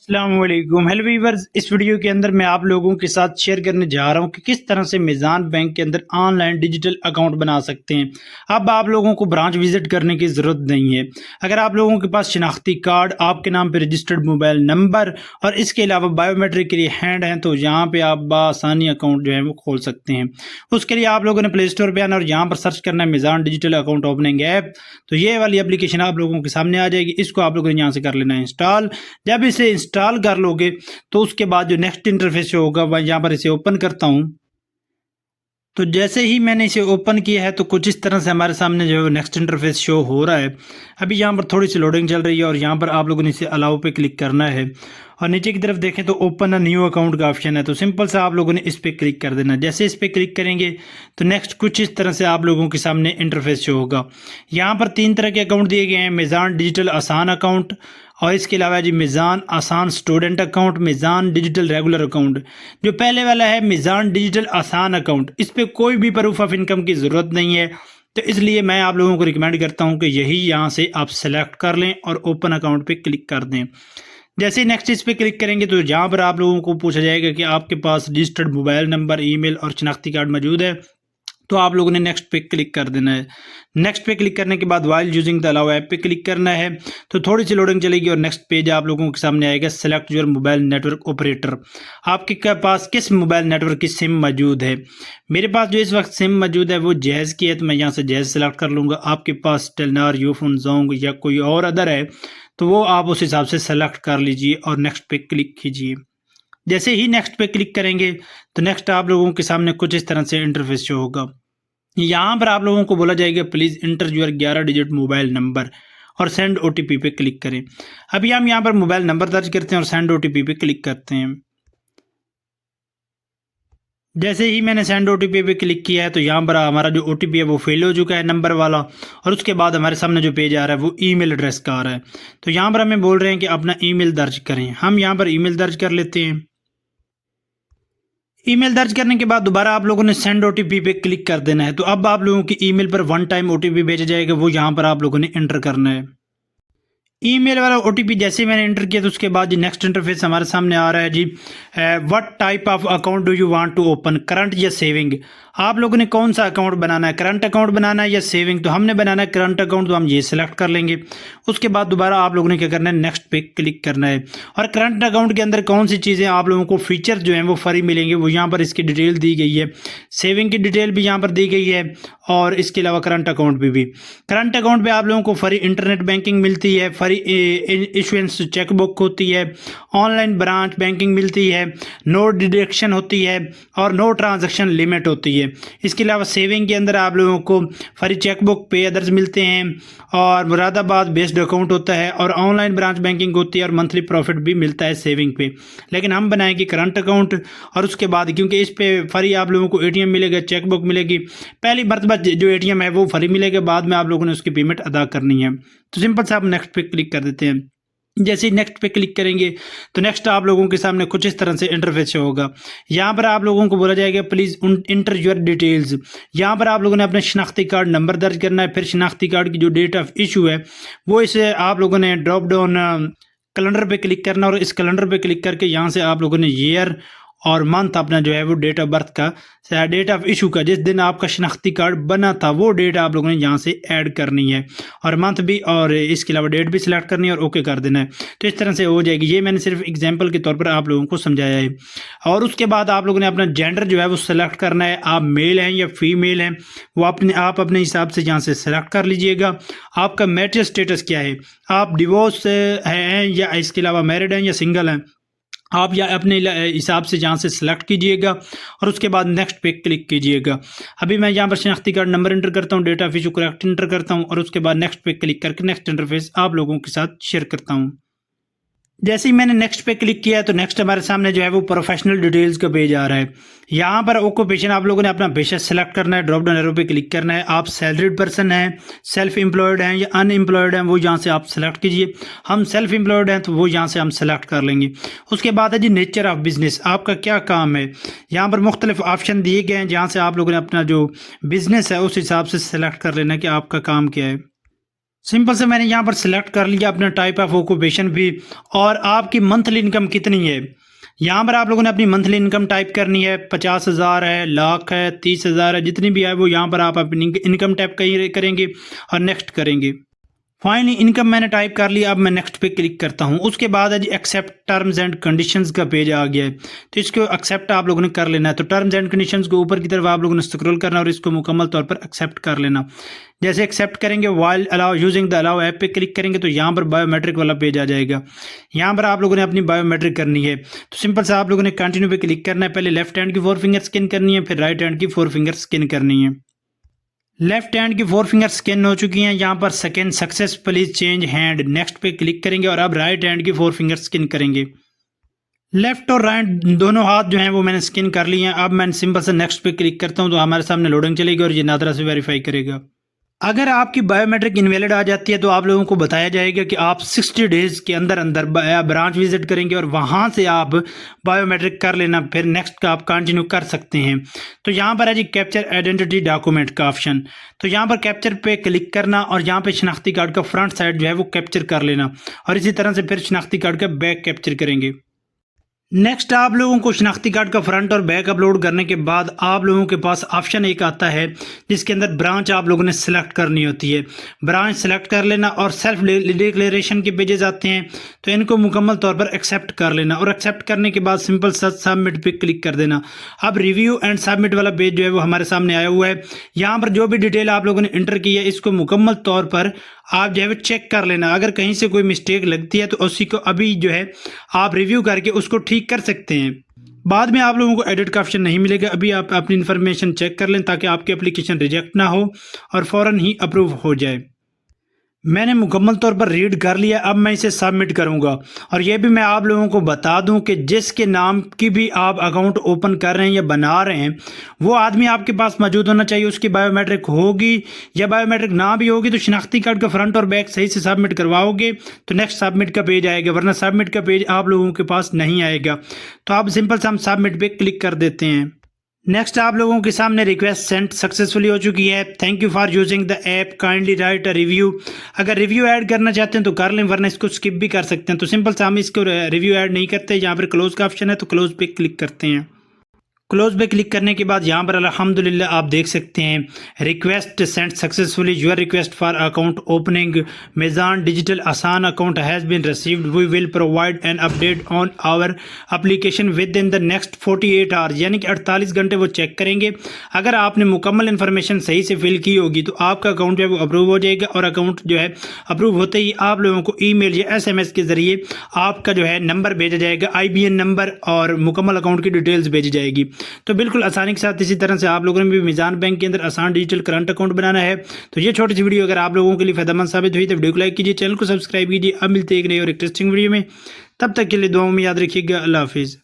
अस्सलामुअलैकुम hello viewers. इस video के अंदर मैं आप लोगों के साथ शेयर करने जा रहा हूं कि किस तरह से मीज़ान बैंक के अंदर ऑनलाइन डिजिटल अकाउंट बना सकते हैं। अब आप लोगों को ब्रांच विजिट करने की ज़रूरत नहीं है। अगर आप लोगों के पास शनाख्ती कार्ड, आपके नाम पे रजिस्टर्ड मोबाइल नंबर और इसके अलावा बायोमेट्रिक के लिए हैंड है तो यहाँ पे आप बआसानी अकाउंट जो है वो खोल सकते हैं। उसके लिए आप लोगों ने प्ले स्टोर पर आना और यहाँ पर सर्च करना है मीज़ान डिजिटल अकाउंट ओपनिंग ऐप। तो ये वाली एप्लीकेशन आप लोगों के सामने आ जाएगी। इसको आप लोगों ने यहाँ से कर लेना है इंस्टॉल। जब इसे इंस्टॉल कर लोगे तो उसके बाद जो नेक्स्ट इंटरफेस होगा वह यहाँ पर इसे ओपन करता हूँ। तो जैसे ही मैंने इसे ओपन किया है तो कुछ इस तरह से हमारे सामने जो है नेक्स्ट इंटरफेस शो हो रहा है। अभी यहाँ पर थोड़ी सी लोडिंग चल रही है और यहाँ पर आप लोगों ने इसे अलाउ पे क्लिक करना है और नीचे की तरफ देखें तो ओपन अ न्यू अकाउंट का ऑप्शन है। तो सिंपल से आप लोगों ने इस पर क्लिक कर देना। जैसे इस पर क्लिक करेंगे तो नेक्स्ट कुछ इस तरह से आप लोगों के सामने इंटरफेस शो होगा। यहाँ पर 3 तरह के अकाउंट दिए गए हैं, मीज़ान डिजिटल आसान अकाउंट और इसके अलावा जी Meezan Asaan student account, Meezan digital regular account. जो पहले वाला है मीज़ान डिजिटल आसान अकाउंट, इस पर कोई भी प्रूफ ऑफ इनकम की ज़रूरत नहीं है। तो इसलिए मैं आप लोगों को रिकमेंड करता हूं कि यही यहाँ से आप सेलेक्ट कर लें और ओपन अकाउंट पे क्लिक कर दें। जैसे ही नेक्स्ट इस पे क्लिक करेंगे तो यहाँ पर आप लोगों को पूछा जाएगा कि आपके पास रजिस्टर्ड मोबाइल नंबर, ईमेल और शनाख्ती कार्ड मौजूद है। तो आप लोगों ने नेक्स्ट पे क्लिक कर देना है। नेक्स्ट पे क्लिक करने के बाद while using the allow app पे क्लिक करना है। तो थोड़ी सी लोडिंग चलेगी और नेक्स्ट पेज आप लोगों के सामने आएगा, select your mobile network operator. आपके पास किस मोबाइल नेटवर्क की सिम मौजूद है। मेरे पास जो इस वक्त सिम मौजूद है वो जैज़ की है, तो मैं यहाँ से जैज़ सेलेक्ट कर लूँगा। आपके पास टेलनार, यूफोन, जोंग या कोई और अदर है तो वो आप उस हिसाब से सेलेक्ट कर लीजिए और नेक्स्ट पे क्लिक कीजिए। जैसे ही नेक्स्ट पे क्लिक करेंगे तो नेक्स्ट आप लोगों के सामने कुछ इस तरह से इंटरफेस शो होगा। यहाँ पर आप लोगों को बोला जाएगा please inter your 11 digit mobile number और सेंड ओटीपी पे क्लिक करें। अभी हम यहाँ पर मोबाइल नंबर दर्ज करते हैं और सेंड ओटीपी पे क्लिक करते हैं। जैसे ही मैंने सेंड ओटीपी पे क्लिक किया है तो यहाँ पर हमारा जो ओटीपी है वो फेल हो चुका है नंबर वाला, और उसके बाद हमारे सामने जो पेज आ रहा है वो ईमेल एड्रेस का आ रहा है। तो यहाँ पर हमें बोल रहे हैं कि अपना ईमेल दर्ज करें। हम यहाँ पर ईमेल दर्ज कर लेते हैं। ईमेल दर्ज करने के बाद दोबारा आप लोगों ने सेंड ओटीपी पे क्लिक कर देना है। तो अब आप लोगों की ईमेल पर 1 टाइम ओटीपी भेजा जाएगा, वो यहाँ पर आप लोगों ने एंटर करना है। ईमेल वाला ओटीपी जैसे ही मैंने एंटर किया तो उसके बाद जी नेक्स्ट इंटरफेस हमारे सामने आ रहा है जी, what type of account do you want to open, current या सेविंग। आप लोगों ने कौन सा अकाउंट बनाना है, करंट अकाउंट बनाना है या सेविंग। तो हमने बनाना है करंट अकाउंट, तो हम ये सिलेक्ट कर लेंगे। उसके बाद दोबारा आप लोगों ने क्या करना है, नेक्स्ट पे क्लिक करना है। और करंट अकाउंट के अंदर कौन सी चीज़ें आप लोगों को फीचर जो हैं वो फ्री मिलेंगे वो यहाँ पर इसकी डिटेल दी गई है। सेविंग की डिटेल भी यहाँ पर दी गई है और इसके अलावा करंट अकाउंट भी करंट अकाउंट पे आप लोगों को फ्री इंटरनेट बैंकिंग मिलती है, फ्री इशुएंस चेकबुक होती है, ऑनलाइन ब्रांच बैंकिंग मिलती है, नो डिडक्शन होती है और नो ट्रांजैक्शन लिमिट होती है। इसके अलावा सेविंग के अंदर आप लोगों को फ्री चेकबुक, पे अदर्स मिलते हैं और मुरादाबाद बेस्ड अकाउंट होता है और ऑनलाइन ब्रांच बैंकिंग होती है और मंथली प्रॉफिट भी मिलता है सेविंग पे। लेकिन हम बनाएंगे करंट अकाउंट और उसके बाद क्योंकि इस पे फ्री आप लोगों को एटीएम मिलेगा, चेकबुक मिलेगी, पहली मरतबा जो एटीएम है वो फ्री मिलेगा, बाद में आप लोगों ने उसकी पेमेंट अदा करनी है। तो सिंपल से आप नेक्स्ट पे क्लिक कर देते हैं। जैसे ही नेक्स्ट पे क्लिक करेंगे तो नेक्स्ट आप लोगों के सामने कुछ इस तरह से इंटरफेस होगा। यहाँ पर आप लोगों को बोला जाएगा प्लीज़ इंटर योर डिटेल्स। यहाँ पर आप लोगों ने अपना शनाख्ती कार्ड नंबर दर्ज करना है। फिर शनाख्ती कार्ड की जो डेट ऑफ इशू है वो इसे आप लोगों ने ड्रॉप डाउन कैलेंडर पे क्लिक करना और इस कैलेंडर पे क्लिक करके यहाँ से आप लोगों ने ईयर और मंथ अपना जो है वो डेट ऑफ बर्थ का, डेट ऑफ इशू का, जिस दिन आपका शनाख्ती कार्ड बना था वो डेट आप लोगों ने यहाँ से ऐड करनी है और मंथ भी और इसके अलावा डेट भी सिलेक्ट करनी है और ओके कर देना है। तो इस तरह से हो जाएगी। ये मैंने सिर्फ एग्जांपल के तौर पर आप लोगों को समझाया है। और उसके बाद आप लोगों ने अपना जेंडर जो है वो सिलेक्ट करना है, आप मेल हैं या फीमेल हैं वो आप अपने हिसाब से यहाँ से सिलेक्ट कर लीजिएगा। आपका मैरिटल स्टेटस क्या है, आप डिवोर्स हैं या इसके अलावा मैरिड हैं या सिंगल हैं, आप या अपने हिसाब से यहाँ से सिलेक्ट कीजिएगा और उसके बाद नेक्स्ट पे क्लिक कीजिएगा। अभी मैं यहाँ पर शनाख्ती कार्ड नंबर एंटर करता हूँ, date of issue correct enter करता हूँ और उसके बाद नेक्स्ट पे क्लिक करके नेक्स्ट इंटरफेस आप लोगों के साथ शेयर करता हूँ। जैसे ही मैंने नेक्स्ट पे क्लिक किया तो नेक्स्ट हमारे सामने जो है वो प्रोफेशनल डिटेल्स का पेज आ रहा है। यहाँ पर ऑक्यूपेशन आप लोगों ने अपना पेशा सेलेक्ट करना है, ड्रॉप डाउन एरो पे क्लिक करना है। आप सैलरीड पर्सन हैं, सेल्फ एम्प्लॉयड हैं या अनएम्प्लॉयड हैं वो यहाँ से आप सेलेक्ट कीजिए। हम सेल्फ एम्प्लॉयड हैं तो वो यहाँ से हम सेलेक्ट कर लेंगे। उसके बाद है जी नेचर ऑफ बिजनेस, आपका क्या काम है। यहाँ पर मुख्तलिफ ऑप्शन दिए गए हैं जहाँ से आप लोगों ने अपना जो बिजनेस है उस हिसाब से सेलेक्ट कर लेना कि आपका काम क्या है। सिंपल से मैंने यहाँ पर सिलेक्ट कर लिया अपना टाइप ऑफ ऑक्यूपेशन भी, और आपकी मंथली इनकम कितनी है। यहाँ पर आप लोगों ने अपनी मंथली इनकम टाइप करनी है, 50,000 है, लाख है, 30,000 है, जितनी भी है वो यहाँ पर आप अपनी इनकम टाइप करेंगे और नेक्स्ट करेंगे। फाइनली इनकम मैंने टाइप कर लिया। अब मैं नेक्स्ट पे क्लिक करता हूँ। उसके बाद है जी एक्सेप्ट टर्म्स एंड कंडीशंस का पेज आ गया है, तो इसको एक्सेप्ट आप लोगों ने कर लेना है। तो टर्म्स एंड कंडीशंस को ऊपर की तरफ आप लोगों ने स्क्रॉल करना और इसको मुकम्मल तौर पर एक्सेप्ट कर लेना। जैसे एक्सेप्ट करेंगे while allow using the allow app पे क्लिक करेंगे तो यहाँ पर बायोमेट्रिक वाला पेज आ जाएगा। यहाँ पर आप लोगों ने अपनी बायोमेट्रिक करनी है, तो सिंपल से आप लोगों ने कंटिन्यू पे क्लिक करना है। पहले लेफ्ट हैंड की 4 फिंगर स्कैन करनी है, फिर राइट हैंड की 4 फिंगर स्कैन करनी है। लेफ्ट हैंड की 4 फिंगर स्कैन हो चुकी हैं। यहाँ पर second success please change hand, next पे क्लिक करेंगे और अब राइट हैंड की 4 फिंगर स्कैन करेंगे। लेफ्ट और राइट दोनों हाथ जो हैं वो मैंने स्कैन कर लिए हैं। अब मैं सिंपल से नेक्स्ट पे क्लिक करता हूँ तो हमारे सामने लोडिंग चलेगी और ये नादरा से वेरीफाई करेगा। अगर आपकी बायोमेट्रिक इनवैलिड आ जाती है तो आप लोगों को बताया जाएगा कि आप 60 डेज़ के अंदर अंदर ब्रांच विजिट करेंगे और वहां से आप बायोमेट्रिक कर लेना, फिर नेक्स्ट का आप कंटिन्यू कर सकते हैं। तो यहाँ पर है जी कैप्चर आइडेंटिटी डॉक्यूमेंट का ऑप्शन, तो यहाँ पर कैप्चर पे क्लिक करना और यहाँ पे शनाख्ती कार्ड का फ्रंट साइड जो है वो कैप्चर कर लेना और इसी तरह से फिर शनाख्ती कार्ड का बैक कैप्चर करेंगे। नेक्स्ट आप लोगों को शनाख्ती कार्ड का फ्रंट और बैक अपलोड करने के बाद आप लोगों के पास ऑप्शन एक आता है जिसके अंदर ब्रांच आप लोगों ने सिलेक्ट करनी होती है। ब्रांच सेलेक्ट कर लेना और सेल्फ डिक्लेरेशन के पेजेस आते हैं तो इनको मुकम्मल तौर पर एक्सेप्ट कर लेना और एक्सेप्ट करने के बाद सिंपल सबमिट पे क्लिक कर देना। अब रिव्यू एंड सबमिट वाला पेज जो है वो हमारे सामने आया हुआ है। यहाँ पर जो भी डिटेल आप लोगों ने इंटर की है इसको मुकम्मल तौर पर आप जो है चेक कर लेना। अगर कहीं से कोई मिस्टेक लगती है तो उसी को अभी जो है आप रिव्यू करके उसको ठीक कर सकते हैं। बाद में आप लोगों को एडिट का ऑप्शन नहीं मिलेगा। अभी आप अपनी इन्फॉर्मेशन चेक कर लें ताकि आपकी एप्लीकेशन रिजेक्ट ना हो और फ़ौरन ही अप्रूव हो जाए। मैंने मुकम्मल तौर पर रीड कर लिया। अब मैं इसे सबमिट करूंगा और ये भी मैं आप लोगों को बता दूं कि जिसके नाम की भी आप अकाउंट ओपन कर रहे हैं या बना रहे हैं वो आदमी आपके पास मौजूद होना चाहिए। उसकी बायोमेट्रिक होगी या बायोमेट्रिक ना भी होगी तो शनाख्ती कार्ड का फ्रंट और बैक सही से सबमिट करवाओगे तो नेक्स्ट सबमिट का पेज आएगा, वरना सबमिट का पेज आप लोगों के पास नहीं आएगा। तो आप सिंपल से हम सबमिट पे क्लिक कर देते हैं। नेक्स्ट आप लोगों के सामने रिक्वेस्ट सेंड सक्सेसफुली हो चुकी है। Thank you for using the app, kindly right a review. अगर रिव्यू ऐड करना चाहते हैं तो कर लें, वरना इसको स्किप भी कर सकते हैं। तो सिंपल से हम इसको रिव्यू ऐड नहीं करते। यहाँ पर क्लोज का ऑप्शन है तो क्लोज पे क्लिक करते हैं। क्लोज पे क्लिक करने के बाद यहाँ पर अल्हम्दुलिल्लाह आप देख सकते हैं request send successfully, your request for account opening Meezan digital Asaan account has been received, we will provide an update on our application with in the next 48 hours, यानी कि 48 घंटे वो चेक करेंगे। अगर आपने मुकम्मल इन्फॉर्मेशन सही से फिल की होगी तो आपका अकाउंट जो है वो अप्रूव हो जाएगा और अकाउंट जो है अप्रूव होते ही आप लोगों को ईमेल या SMS के ज़रिए आपका जो है नंबर भेजा जाएगा, IBN नंबर, और मुकम्मल अकाउंट की डिटेल्स भेजी जाएगी। तो बिल्कुल आसानी के साथ इसी तरह से आप लोगों ने भी मीज़ान बैंक के अंदर आसान डिजिटल करंट अकाउंट बनाना है। तो ये छोटी सी वीडियो अगर आप लोगों के लिए फायदेमंद साबित हुई तो वीडियो को लाइक कीजिए, चैनल को सब्सक्राइब कीजिए। अब मिलते हैं एक नई और इंटरेस्टिंग वीडियो में, तब तक के लिए दुआओं में याद रखिएगा। अल्लाह हाफिज़।